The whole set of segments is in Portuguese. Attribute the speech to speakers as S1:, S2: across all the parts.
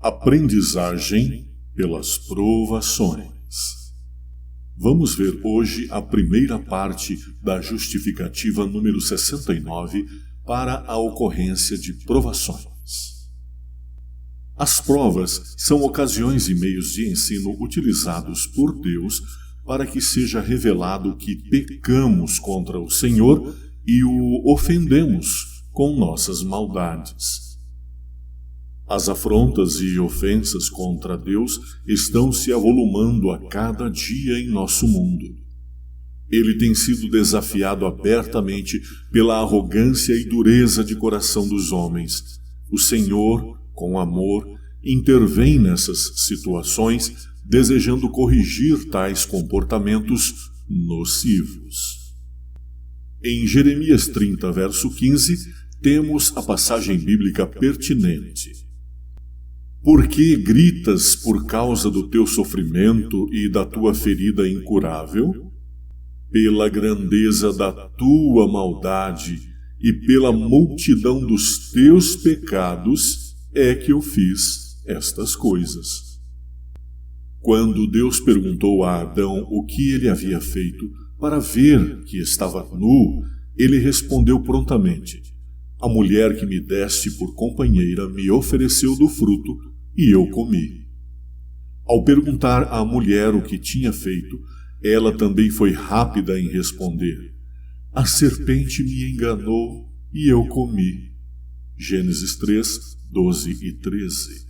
S1: Aprendizagem pelas provações. Vamos ver hoje a primeira parte da justificativa número 69 para a ocorrência de provações. As provas são ocasiões e meios de ensino utilizados por Deus para que seja revelado que pecamos contra o Senhor e o ofendemos com nossas maldades. As afrontas e ofensas contra Deus estão se avolumando a cada dia em nosso mundo. Ele tem sido desafiado abertamente pela arrogância e dureza de coração dos homens. O Senhor, com amor, intervém nessas situações, desejando corrigir tais comportamentos nocivos. Em Jeremias 30, verso 15, temos a passagem bíblica pertinente. Por que gritas por causa do teu sofrimento e da tua ferida incurável? Pela grandeza da tua maldade e pela multidão dos teus pecados é que eu fiz estas coisas. Quando Deus perguntou a Adão o que ele havia feito para ver que estava nu, ele respondeu prontamente: a mulher que me deste por companheira me ofereceu do fruto e eu comi. Ao perguntar à mulher o que tinha feito, ela também foi rápida em responder: a serpente me enganou e eu comi. Gênesis 3, 12 e 13.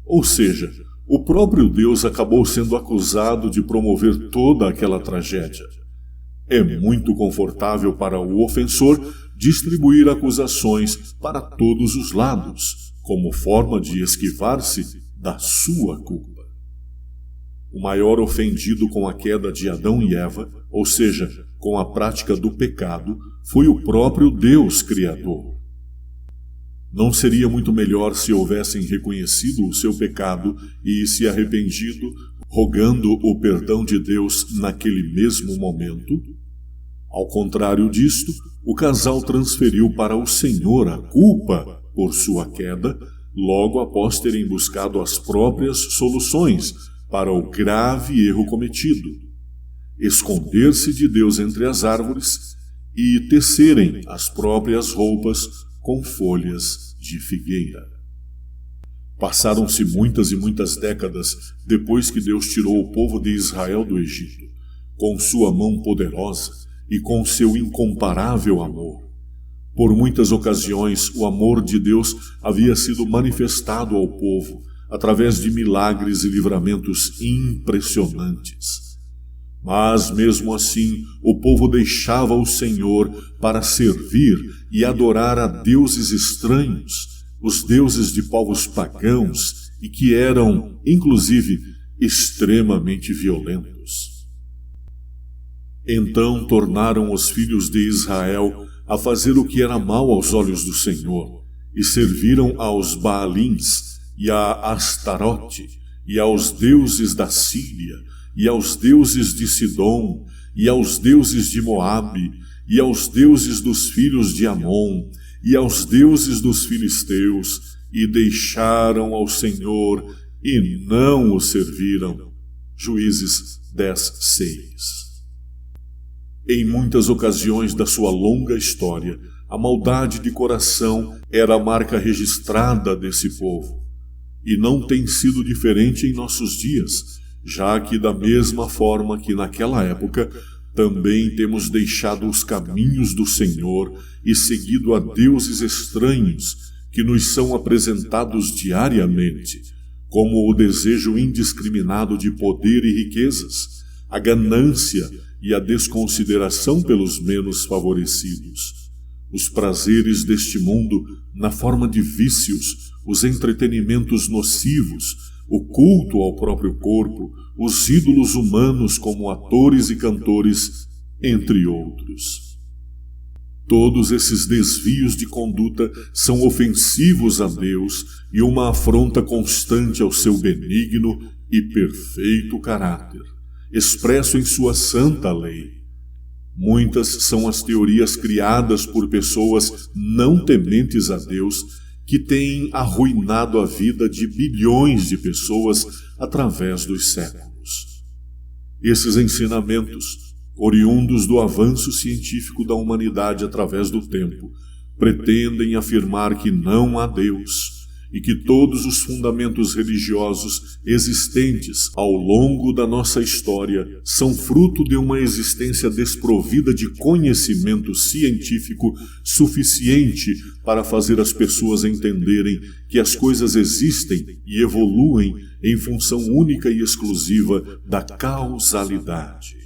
S1: Ou seja, o próprio Deus acabou sendo acusado de promover toda aquela tragédia. É muito confortável para o ofensor distribuir acusações para todos os lados, como forma de esquivar-se da sua culpa. O maior ofendido com a queda de Adão e Eva, ou seja, com a prática do pecado, foi o próprio Deus Criador. Não seria muito melhor se houvessem reconhecido o seu pecado e se arrependido, rogando o perdão de Deus naquele mesmo momento? Ao contrário disto, o casal transferiu para o Senhor a culpa por sua queda, logo após terem buscado as próprias soluções para o grave erro cometido: esconder-se de Deus entre as árvores e tecerem as próprias roupas com folhas de figueira. Passaram-se muitas e muitas décadas depois que Deus tirou o povo de Israel do Egito, com sua mão poderosa e com seu incomparável amor. Por muitas ocasiões, o amor de Deus havia sido manifestado ao povo através de milagres e livramentos impressionantes. Mas, mesmo assim, o povo deixava o Senhor para servir e adorar a deuses estranhos, os deuses de povos pagãos e que eram, inclusive, extremamente violentos. Então tornaram os filhos de Israel a fazer o que era mal aos olhos do Senhor, e serviram aos Baalins, e a Astarote, e aos deuses da Síria, e aos deuses de Sidom, e aos deuses de Moabe, e aos deuses dos filhos de Amon, e aos deuses dos filisteus, e deixaram ao Senhor, e não o serviram. Juízes 10, 6. Em muitas ocasiões da sua longa história, a maldade de coração era a marca registrada desse povo. E não tem sido diferente em nossos dias, já que da mesma forma que naquela época, também temos deixado os caminhos do Senhor e seguido a deuses estranhos que nos são apresentados diariamente, como o desejo indiscriminado de poder e riquezas, a ganância e a desconsideração pelos menos favorecidos, os prazeres deste mundo na forma de vícios, os entretenimentos nocivos, o culto ao próprio corpo, os ídolos humanos como atores e cantores, entre outros. Todos esses desvios de conduta são ofensivos a Deus e uma afronta constante ao seu benigno e perfeito caráter, expresso em sua santa lei. Muitas são as teorias criadas por pessoas não tementes a Deus que têm arruinado a vida de bilhões de pessoas através dos séculos. Esses ensinamentos, oriundos do avanço científico da humanidade através do tempo, pretendem afirmar que não há Deus e que todos os fundamentos religiosos existentes ao longo da nossa história são fruto de uma existência desprovida de conhecimento científico suficiente para fazer as pessoas entenderem que as coisas existem e evoluem em função única e exclusiva da causalidade.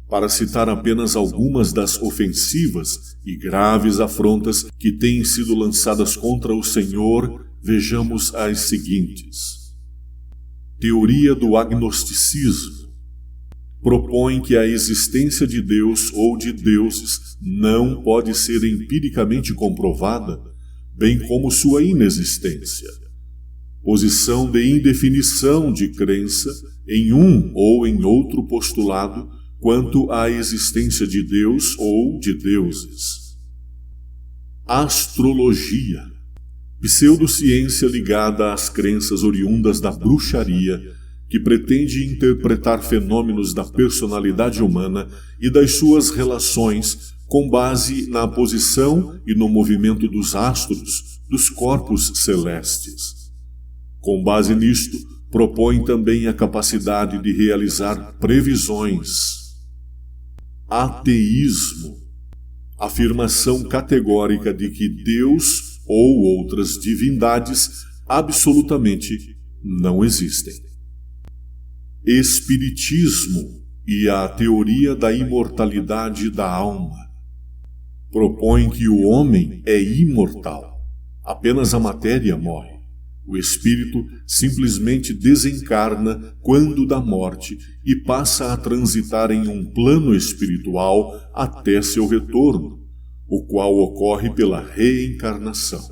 S1: Para citar apenas algumas das ofensivas e graves afrontas que têm sido lançadas contra o Senhor, vejamos as seguintes. Teoria do agnosticismo. Propõe que a existência de Deus ou de deuses não pode ser empiricamente comprovada, bem como sua inexistência. Posição de indefinição de crença em um ou em outro postulado quanto à existência de Deus ou de deuses. Astrologia. Pseudociência ligada às crenças oriundas da bruxaria, que pretende interpretar fenômenos da personalidade humana e das suas relações com base na posição e no movimento dos astros, dos corpos celestes. Com base nisto, propõe também a capacidade de realizar previsões. Ateísmo. Afirmação categórica de que Deus ou outras divindades absolutamente não existem. Espiritismo e a teoria da imortalidade da alma. Propõe que o homem é imortal, apenas a matéria morre. O espírito simplesmente desencarna quando da morte e passa a transitar em um plano espiritual até seu retorno, o qual ocorre pela reencarnação.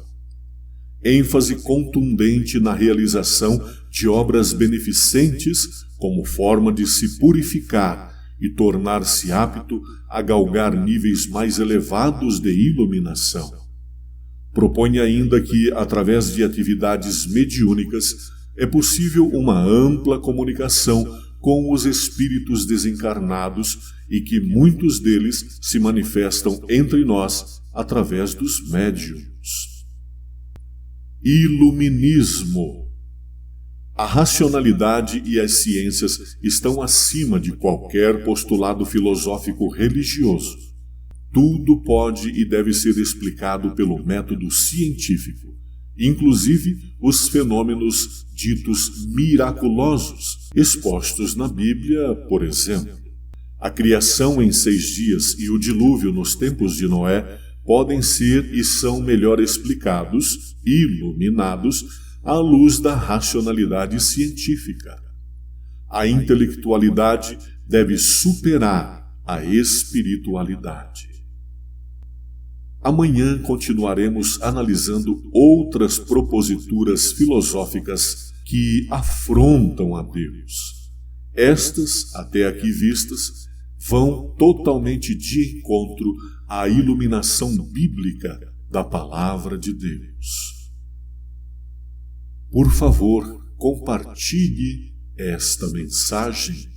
S1: ênfase contundente na realização de obras beneficentes como forma de se purificar e tornar-se apto a galgar níveis mais elevados de iluminação. Propõe ainda que, através de atividades mediúnicas, é possível uma ampla comunicação com os espíritos desencarnados e que muitos deles se manifestam entre nós através dos médiuns. Iluminismo. A racionalidade e as ciências estão acima de qualquer postulado filosófico religioso. Tudo pode e deve ser explicado pelo método científico, inclusive os fenômenos ditos miraculosos, expostos na Bíblia, por exemplo. A criação em 6 dias e o dilúvio nos tempos de Noé podem ser e são melhor explicados, iluminados, à luz da racionalidade científica. A intelectualidade deve superar a espiritualidade. Amanhã continuaremos analisando outras proposituras filosóficas que afrontam a Deus. Estas, até aqui vistas, vão totalmente de encontro à iluminação bíblica da Palavra de Deus. Por favor, compartilhe esta mensagem.